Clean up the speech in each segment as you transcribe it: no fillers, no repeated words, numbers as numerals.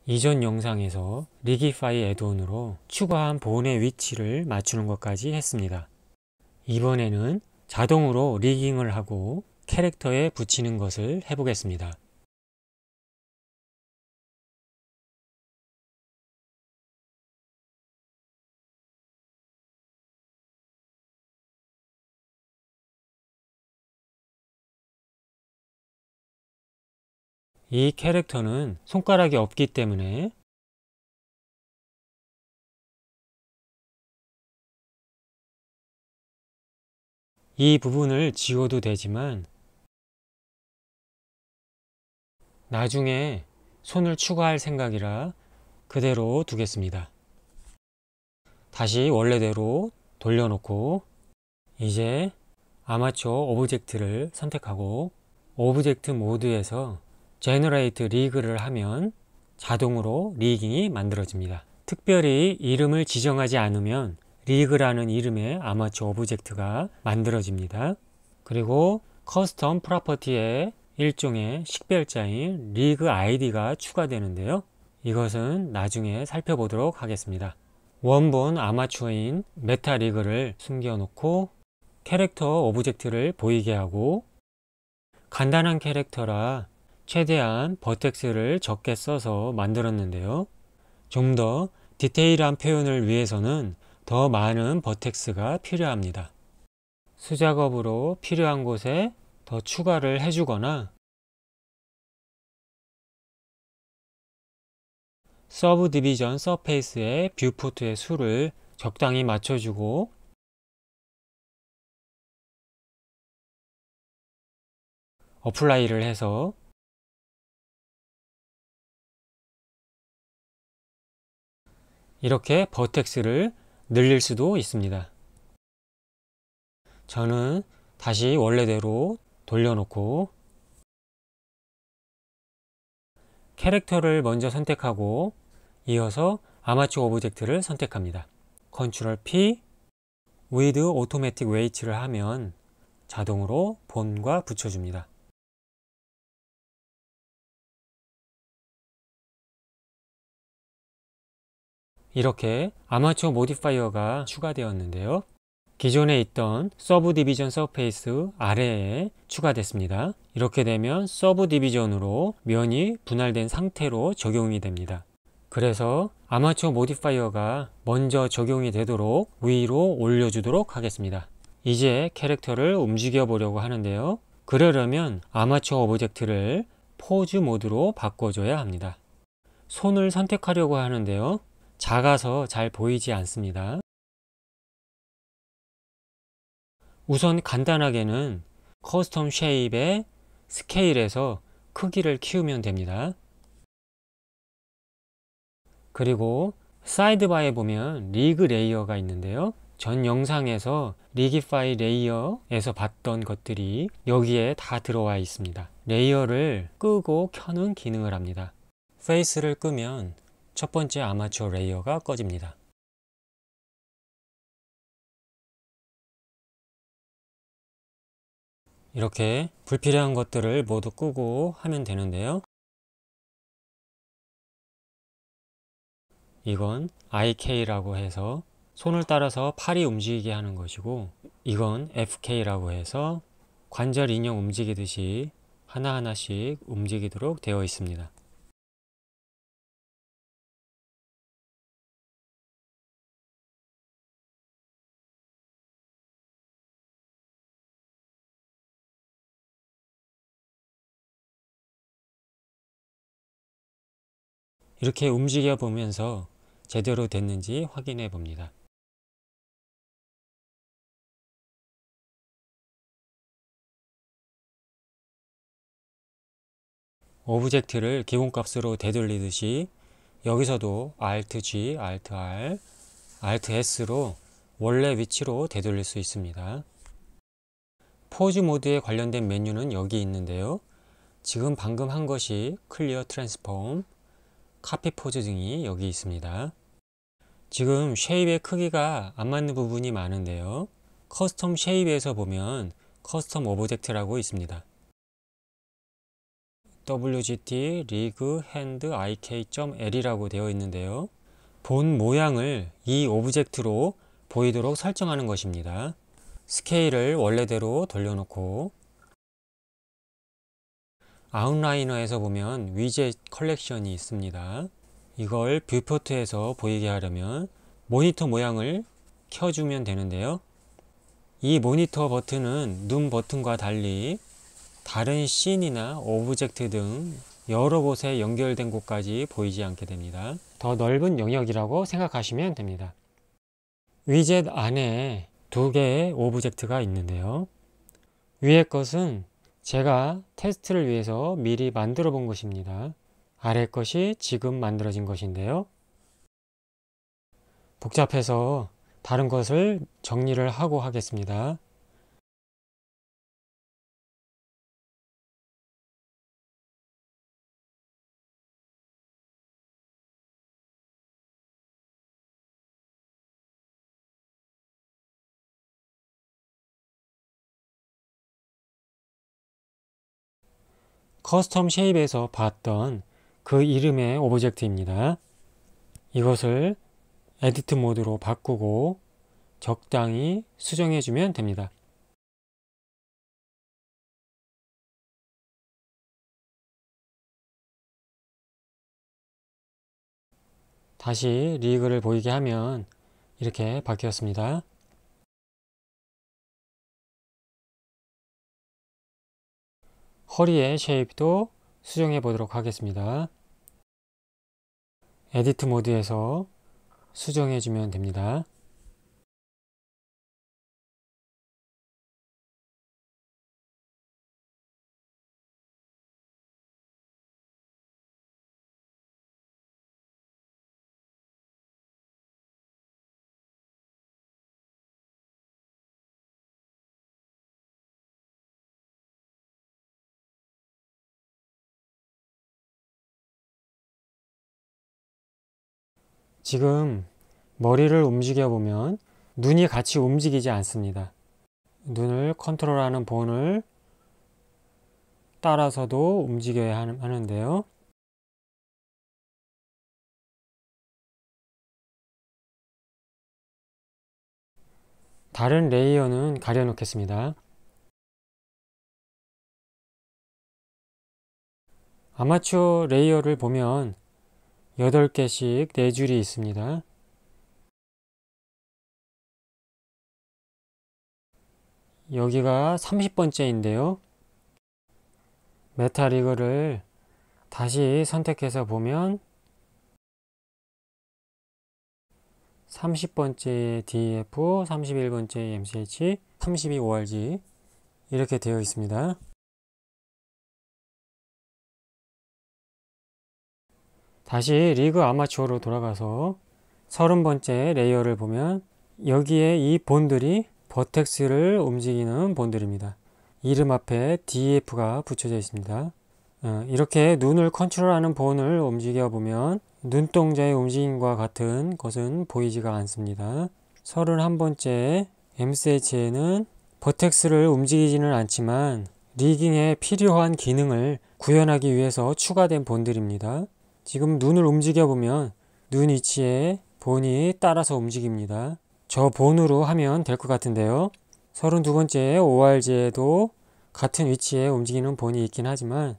이전 영상에서 리기파이 애드온으로 추가한 본의 위치를 맞추는 것까지 했습니다. 이번에는 자동으로 리깅을 하고 캐릭터에 붙이는 것을 해보겠습니다. 이 캐릭터는 손가락이 없기 때문에 이 부분을 지워도 되지만 나중에 손을 추가할 생각이라 그대로 두겠습니다. 다시 원래대로 돌려놓고 이제 아마추어 오브젝트를 선택하고 오브젝트 모드에서 제너레이트 리그를 하면 자동으로 리깅이 만들어집니다. 특별히 이름을 지정하지 않으면 리그라는 이름의 아마추어 오브젝트가 만들어집니다. 그리고 커스텀 프로퍼티에 일종의 식별자인 리그 아이디가 추가되는데요. 이것은 나중에 살펴보도록 하겠습니다. 원본 아마추어인 메타 리그를 숨겨놓고 캐릭터 오브젝트를 보이게 하고 간단한 캐릭터라 최대한 버텍스를 적게 써서 만들었는데요. 좀 더 디테일한 표현을 위해서는 더 많은 버텍스가 필요합니다. 수작업으로 필요한 곳에 더 추가를 해주거나 서브 디비전 서페이스의 뷰포트의 수를 적당히 맞춰주고 어플라이를 해서 이렇게 버텍스를 늘릴 수도 있습니다. 저는 다시 원래대로 돌려놓고 캐릭터를 먼저 선택하고 이어서 아마추어 오브젝트를 선택합니다. 컨트롤 P with automatic weight를 하면 자동으로 본과 붙여줍니다. 이렇게 아마추어 모디파이어가 추가되었는데요. 기존에 있던 서브 디비전 서페이스 아래에 추가됐습니다. 이렇게 되면 서브 디비전으로 면이 분할된 상태로 적용이 됩니다. 그래서 아마추어 모디파이어가 먼저 적용이 되도록 위로 올려주도록 하겠습니다. 이제 캐릭터를 움직여 보려고 하는데요. 그러려면 아마추어 오브젝트를 포즈 모드로 바꿔줘야 합니다. 손을 선택하려고 하는데요. 작아서 잘 보이지 않습니다. 우선 간단하게는 커스텀 쉐입의 스케일에서 크기를 키우면 됩니다. 그리고 사이드바에 보면 리그 레이어가 있는데요. 전 영상에서 리기파이 레이어에서 봤던 것들이 여기에 다 들어와 있습니다. 레이어를 끄고 켜는 기능을 합니다. 페이스를 끄면 첫 번째 아마추어 레이어가 꺼집니다. 이렇게 불필요한 것들을 모두 끄고 하면 되는데요. 이건 IK라고 해서 손을 따라서 팔이 움직이게 하는 것이고 이건 FK라고 해서 관절 인형 움직이듯이 하나하나씩 움직이도록 되어 있습니다. 이렇게 움직여 보면서 제대로 됐는지 확인해 봅니다. 오브젝트를 기본값으로 되돌리듯이 여기서도 Alt-G, Alt-R, Alt-S로 원래 위치로 되돌릴 수 있습니다. 포즈 모드에 관련된 메뉴는 여기 있는데요. 지금 방금 한 것이 클리어 트랜스폼, 카피 포즈 등이 여기 있습니다. 지금 쉐입의 크기가 안 맞는 부분이 많은데요. 커스텀 쉐입에서 보면 커스텀 오브젝트라고 있습니다. wgt rig hand ik.l이라고 되어 있는데요. 본 모양을 이 오브젝트로 보이도록 설정하는 것입니다. 스케일을 원래대로 돌려놓고 아웃라이너에서 보면 위젯 컬렉션이 있습니다. 이걸 뷰포트에서 보이게 하려면 모니터 모양을 켜주면 되는데요. 이 모니터 버튼은 눈 버튼과 달리 다른 씬이나 오브젝트 등 여러 곳에 연결된 곳까지 보이지 않게 됩니다. 더 넓은 영역이라고 생각하시면 됩니다. 위젯 안에 두 개의 오브젝트가 있는데요. 위의 것은 제가 테스트를 위해서 미리 만들어 본 것입니다. 아래 것이 지금 만들어진 것인데요. 복잡해서 다른 것을 정리를 하고 하겠습니다. 커스텀 쉐입에서 봤던 그 이름의 오브젝트입니다. 이것을 에디트 모드로 바꾸고 적당히 수정해 주면 됩니다. 다시 리그를 보이게 하면 이렇게 바뀌었습니다. 허리의 쉐입도 수정해 보도록 하겠습니다. 에디트 모드에서 수정해 주면 됩니다. 지금 머리를 움직여 보면 눈이 같이 움직이지 않습니다. 눈을 컨트롤하는 본을 따라서도 움직여야 하는데요. 다른 레이어는 가려놓겠습니다. 아마추어 레이어를 보면 8개씩 4줄이 있습니다. 여기가 30번째인데요. 메타리그를 다시 선택해서 보면 30번째 DF, 31번째 MCH, 32 ORG 이렇게 되어 있습니다. 다시 리그 아마추어로 돌아가서 30번째 레이어를 보면 여기에 이 본들이 버텍스를 움직이는 본들입니다. 이름 앞에 DF가 붙여져 있습니다. 이렇게 눈을 컨트롤하는 본을 움직여 보면 눈동자의 움직임과 같은 것은 보이지가 않습니다. 31번째 MCH에는 버텍스를 움직이지는 않지만 리깅에 필요한 기능을 구현하기 위해서 추가된 본들입니다. 지금 눈을 움직여 보면 눈 위치에 본이 따라서 움직입니다. 저 본으로 하면 될 것 같은데요. 32번째 ORG에도 같은 위치에 움직이는 본이 있긴 하지만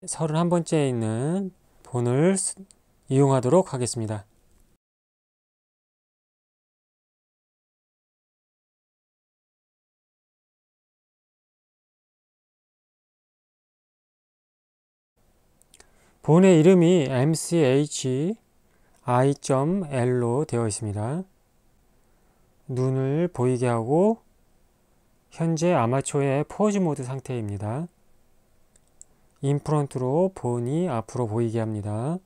31번째에 있는 본을 이용하도록 하겠습니다. 본의 이름이 MCHI.L로 되어 있습니다. 눈을 보이게 하고 현재 아마추어의 포즈 모드 상태입니다. 인프런트로 본이 앞으로 보이게 합니다.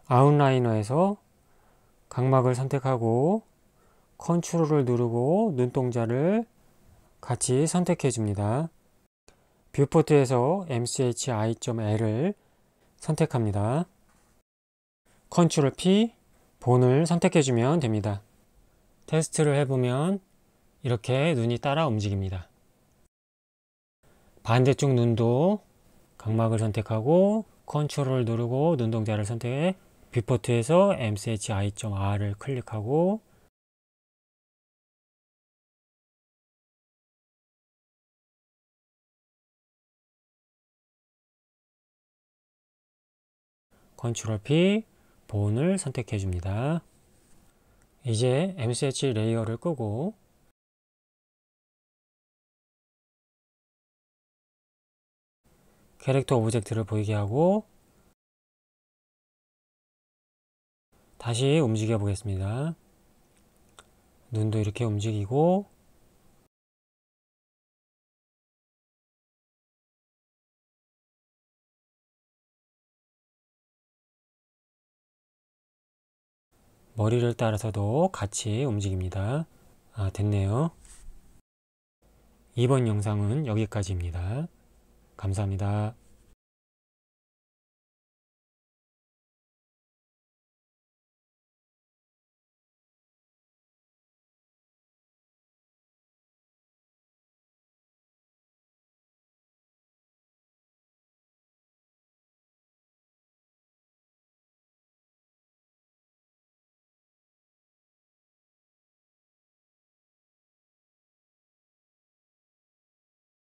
아웃라이너에서 각막을 선택하고 컨트롤을 누르고 눈동자를 같이 선택해 줍니다. 뷰포트에서 MCHI.L을 선택합니다. 컨트롤 P, 본을 선택해 주면 됩니다. 테스트를 해보면 이렇게 눈이 따라 움직입니다. 반대쪽 눈도 각막을 선택하고 컨트롤을 누르고 눈동자를 선택해 뷰포트에서 MCHI.R을 클릭하고 컨트롤 P 본을 선택해 줍니다. 이제 MCH 레이어를 끄고 캐릭터 오브젝트를 보이게 하고 다시 움직여 보겠습니다. 눈도 이렇게 움직이고 머리를 따라서도 같이 움직입니다. 됐네요. 이번 영상은 여기까지입니다. 감사합니다.